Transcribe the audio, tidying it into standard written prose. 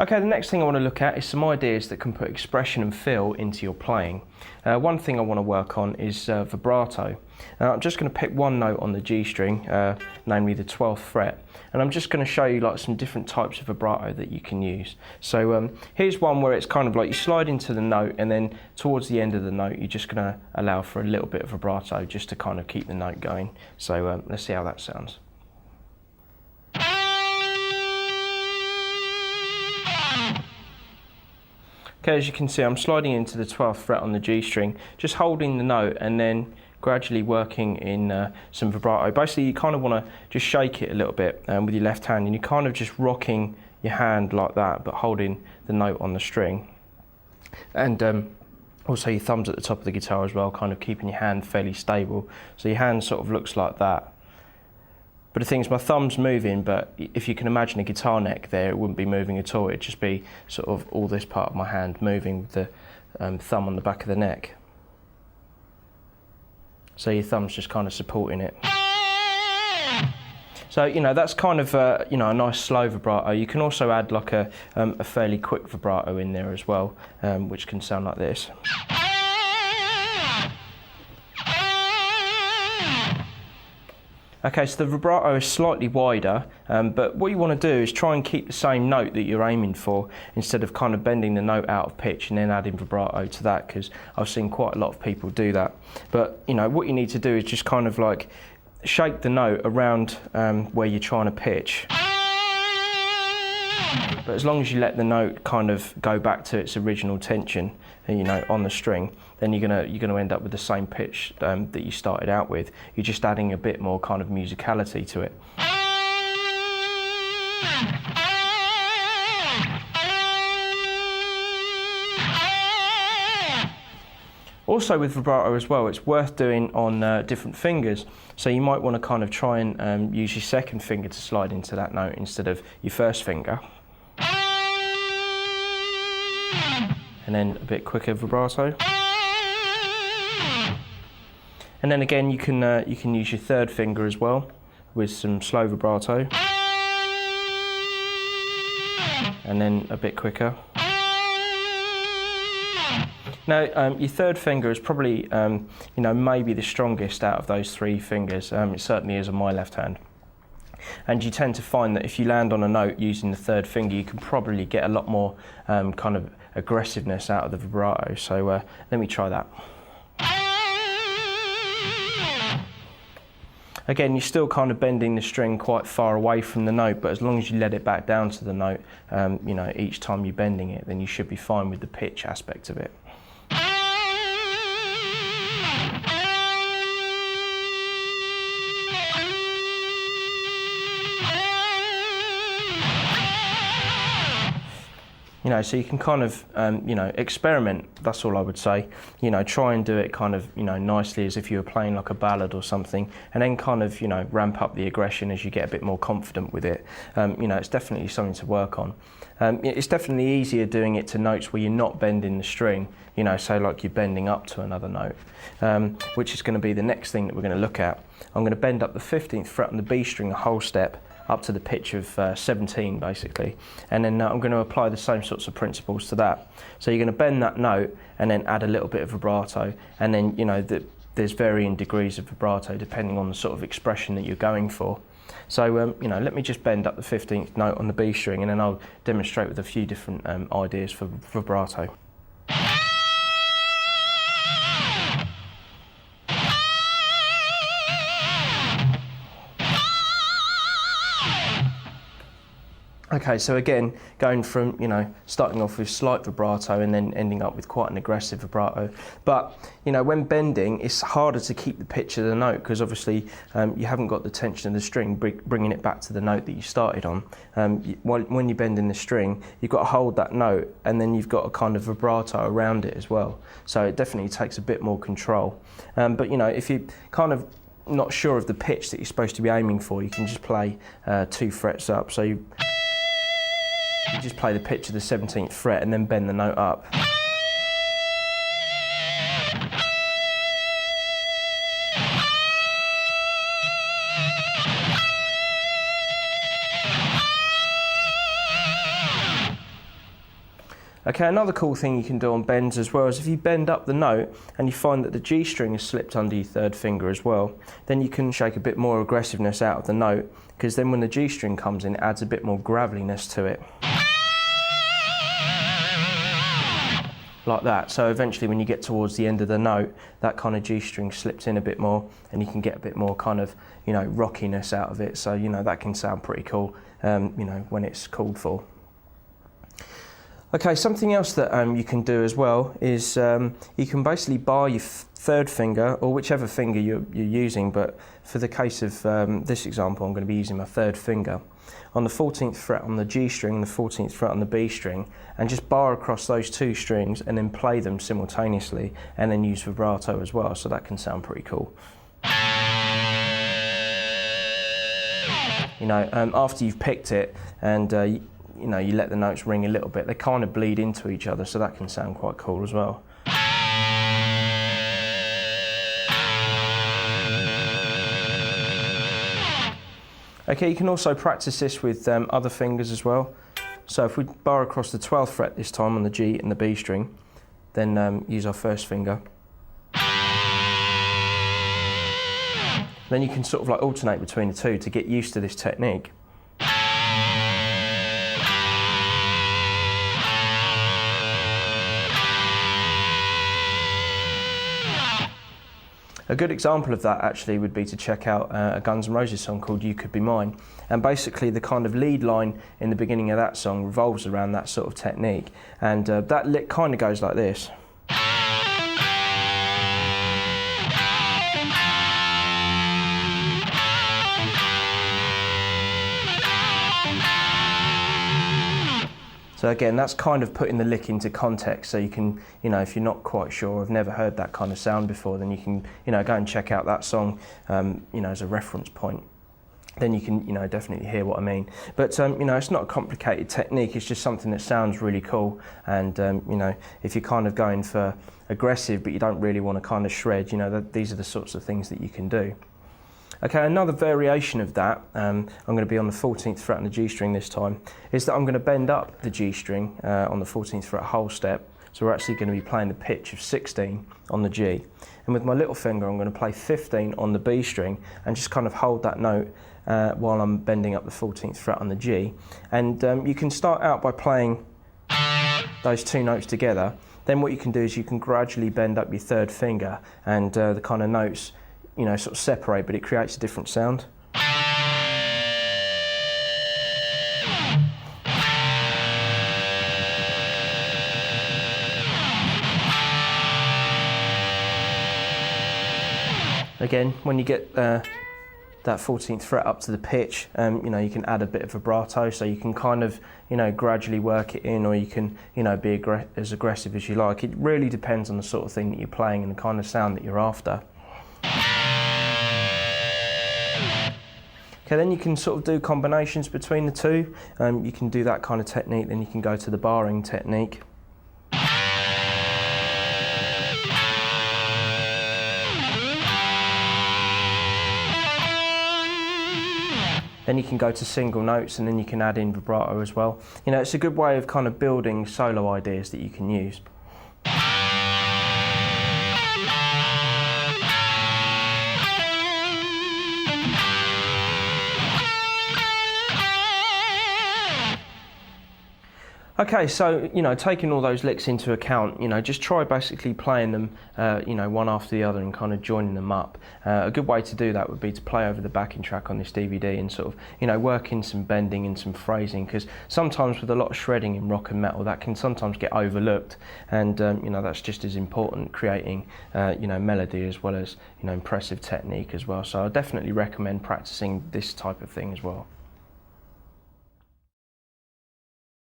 Okay, the next thing I want to look at is some ideas that can put expression and feel into your playing. One thing I want to work on is vibrato. I'm just going to pick one note on the G string, namely the 12th fret, and I'm just going to show you like some different types of vibrato that you can use. So here's one where it's kind of like you slide into the note, and then towards the end of the note you're just going to allow for a little bit of vibrato just to kind of keep the note going. So let's see how that sounds. Okay, as you can see, I'm sliding into the 12th fret on the G string, just holding the note and then gradually working in some vibrato. Basically, you kind of want to just shake it a little bit with your left hand, and you're kind of just rocking your hand like that, but holding the note on the string. And also your thumbs at the top of the guitar as well, kind of keeping your hand fairly stable. So your hand sort of looks like that. But the thing is, my thumb's moving, but if you can imagine a guitar neck there, it wouldn't be moving at all. It'd just be sort of all this part of my hand moving with the thumb on the back of the neck. So your thumb's just kind of supporting it. So, you know, that's kind of, you know, a nice slow vibrato. You can also add like a fairly quick vibrato in there as well, which can sound like this. Okay, so the vibrato is slightly wider, but what you want to do is try and keep the same note that you're aiming for, instead of kind of bending the note out of pitch and then adding vibrato to that, because I've seen quite a lot of people do that. But, you know, what you need to do is just kind of like shake the note around where you're trying to pitch. But as long as you let the note kind of go back to its original tension, you know, on the string, then you're gonna end up with the same pitch that you started out with. You're just adding a bit more kind of musicality to it. Also with vibrato as well, it's worth doing on different fingers. So you might want to kind of try and use your second finger to slide into that note instead of your first finger. And then a bit quicker vibrato. And then again, you can use your third finger as well with some slow vibrato. And then a bit quicker. Now, your third finger is probably, you know, maybe the strongest out of those three fingers. It certainly is on my left hand. And you tend to find that if you land on a note using the third finger, you can probably get a lot more kind of aggressiveness out of the vibrato. So let me try that. Again, you're still kind of bending the string quite far away from the note, but as long as you let it back down to the note, you know, each time you're bending it, then you should be fine with the pitch aspect of it. You know, so you can kind of, you know, experiment, that's all I would say. You know, try and do it kind of, you know, nicely as if you were playing like a ballad or something, and then kind of, you know, ramp up the aggression as you get a bit more confident with it. You know, it's definitely something to work on. It's definitely easier doing it to notes where you're not bending the string, you know, so like you're bending up to another note, which is going to be the next thing that we're going to look at. I'm going to bend up the 15th fret on the B string a whole step, up to the pitch of 17 basically, and then I'm going to apply the same sorts of principles to that. So you're going to bend that note and then add a little bit of vibrato, and then, you know, there's varying degrees of vibrato depending on the sort of expression that you're going for. So you know, let me just bend up the 15th note on the B string, and then I'll demonstrate with a few different ideas for vibrato. Okay, so again, going from, you know, starting off with slight vibrato and then ending up with quite an aggressive vibrato. But, you know, when bending, it's harder to keep the pitch of the note because obviously you haven't got the tension of the string bringing it back to the note that you started on. When you're bending the string, you've got to hold that note, and then you've got a kind of vibrato around it as well. So it definitely takes a bit more control. But, you know, if you kind of not sure of the pitch that you're supposed to be aiming for, you can just play 2 frets up. So you just play the pitch of the 17th fret and then bend the note up. Okay, another cool thing you can do on bends as well is if you bend up the note and you find that the G string has slipped under your third finger as well, then you can shake a bit more aggressiveness out of the note, because then when the G string comes in, it adds a bit more graveliness to it. Like that. So eventually when you get towards the end of the note, that kind of G string slips in a bit more and you can get a bit more kind of, you know, rockiness out of it. So, you know, that can sound pretty cool, you know, when it's called for. Okay, something else that you can do as well is you can basically bar your third finger, or whichever finger you're using, but for the case of this example, I'm going to be using my third finger, on the 14th fret on the G string and the 14th fret on the B string, and just bar across those two strings and then play them simultaneously, and then use vibrato as well, so that can sound pretty cool. You know, after you've picked it and you know, you let the notes ring a little bit, they kind of bleed into each other, so that can sound quite cool as well. Okay, you can also practice this with other fingers as well. So if we bar across the 12th fret this time on the G and the B string, then use our first finger. Then you can sort of like alternate between the two to get used to this technique. A good example of that actually would be to check out a Guns N' Roses song called You Could Be Mine, and basically the kind of lead line in the beginning of that song revolves around that sort of technique, and that lick kind of goes like this. So again, that's kind of putting the lick into context, so you can, you know, if you're not quite sure, I've never heard that kind of sound before, then you can, you know, go and check out that song, you know, as a reference point. Then you can, you know, definitely hear what I mean. But, you know, it's not a complicated technique, it's just something that sounds really cool. And, you know, if you're kind of going for aggressive, but you don't really want to kind of shred, you know, these are the sorts of things that you can do. Okay, another variation of that, I'm going to be on the 14th fret on the G string this time, is that I'm going to bend up the G string on the 14th fret whole step. So we're actually going to be playing the pitch of 16 on the G. And with my little finger, I'm going to play 15 on the B string and just kind of hold that note while I'm bending up the 14th fret on the G. And you can start out by playing those two notes together. Then what you can do is you can gradually bend up your third finger, and the kind of notes, you know, sort of separate, but it creates a different sound. Again, when you get that 14th fret up to the pitch, you know, you can add a bit of vibrato, so you can kind of, you know, gradually work it in, or you can, you know, be as aggressive as you like. It really depends on the sort of thing that you're playing and the kind of sound that you're after. Okay, then you can sort of do combinations between the two. You can do that kind of technique, then you can go to the barring technique. Then you can go to single notes, and then you can add in vibrato as well. You know, it's a good way of kind of building solo ideas that you can use. Okay, so, you know, taking all those licks into account, you know, just try basically playing them, you know, one after the other and kind of joining them up. A good way to do that would be to play over the backing track on this DVD and sort of, you know, work in some bending and some phrasing, because sometimes with a lot of shredding in rock and metal, that can sometimes get overlooked, and, you know, that's just as important, creating, you know, melody as well as, you know, impressive technique as well. So I definitely recommend practicing this type of thing as well.